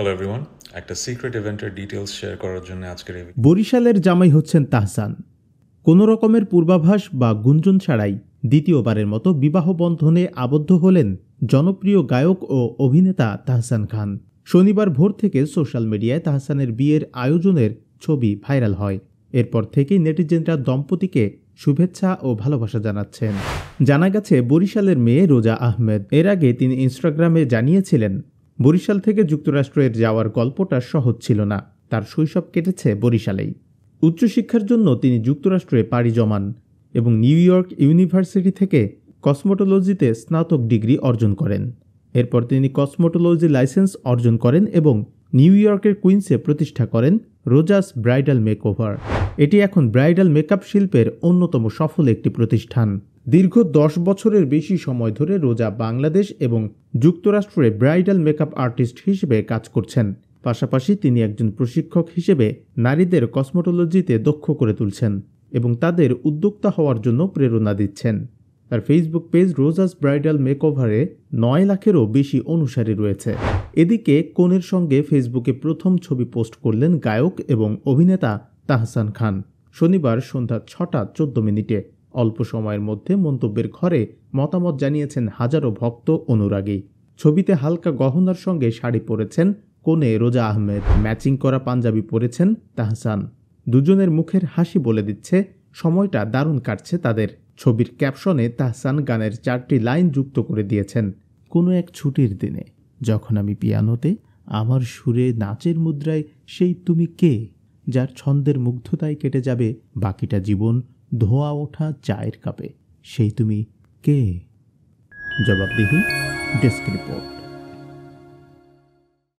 Hello everyone, একটা secret ইভেন্টের details share করার জন্য আজকের এই বরিশালের জামাই হচ্ছেন তাহসান। কোনো রকমের পূর্বাভাস বা গুঞ্জন ছাড়াই দ্বিতীয়বারের মতো বিবাহ বন্ধনে আবদ্ধ হলেন জনপ্রিয় গায়ক ও অভিনেতা তাহসান খান। শনিবার ভোর থেকে সোশ্যাল মিডিয়ায় তাহসানের বিয়ের আয়োজনের ছবি ভাইরাল হয়। এরপর থেকেই নেটিজেনরা দম্পতিকে শুভেচ্ছা ও ভালোবাসা জানাচ্ছেন। জানা গেছে বরিশালের মেয়ে রোজা আহমেদ। এর আগে তিনি ইনস্টাগ্রামে জানিয়েছিলেন, বরিশাল থেকে যুক্তরাষ্ট্রের যাওয়ার গল্পটা সহজ ছিল না। তার শৈশব কেটেছে বরিশালেই। উচ্চশিক্ষার জন্য তিনি যুক্তরাষ্ট্রে পাড়ি জমান এবং নিউ ইয়র্ক ইউনিভার্সিটি থেকে কসমোটোলজিতে স্নাতক ডিগ্রি অর্জন করেন। এরপর তিনি কসমোটোলজি লাইসেন্স অর্জন করেন এবং নিউ ইয়র্কের কুইন্সে প্রতিষ্ঠা করেন রোজাস ব্রাইডাল মেকওভার। এটি এখন ব্রাইডাল মেকআপ শিল্পের অন্যতম সফল একটি প্রতিষ্ঠান। দীর্ঘ 10 বছরের বেশি সময় ধরে রোজা বাংলাদেশ এবং যুক্তরাষ্ট্রে ব্রাইডাল মেকআপ আর্টিস্ট হিসেবে কাজ করছেন। পাশাপাশি তিনি একজন প্রশিক্ষক হিসেবে নারীদের কসমোটোলজিতে দক্ষ করে তুলছেন এবং তাদের উদ্যোক্তা হওয়ার জন্য প্রেরণা দিচ্ছেন। তার ফেসবুক পেজ রোজাস ব্রাইডাল মেকওভারে 9 লাখেরও বেশি অনুসারী রয়েছে। এদিকে কনের সঙ্গে ফেসবুকে প্রথম ছবি পোস্ট করলেন গায়ক এবং অভিনেতা তাহসান খান শনিবার সন্ধ্যা 6:14 অল্প সময়ের মধ্যে মন্তব্যের ঘরে মতামত জানিয়েছেন হাজারো ভক্ত অনুরাগী। ছবিতে হালকা গহনার সঙ্গে শাড়ি পরেছেন কনে রোজা আহমেদ, ম্যাচিং করা পাঞ্জাবি পরেছেন তাহসান। দুজনের মুখের হাসি বলে দিচ্ছে সময়টা দারুণ কাটছে তাদের। ছবির ক্যাপশনে তাহসান গানের 4টি লাইন যুক্ত করে দিয়েছেন। কোনো এক ছুটির দিনে যখন আমি পিয়ানোতে আমার সুরে নাচের মুদ্রায় সেই তুমি কে, যার ছন্দের মুগ্ধতায় কেটে যাবে বাকিটা জীবন ধোয়া ওঠা চায়ের কাপে, সেই তুমি কে। জবাবদিহি ডেস্ক রিপোর্ট।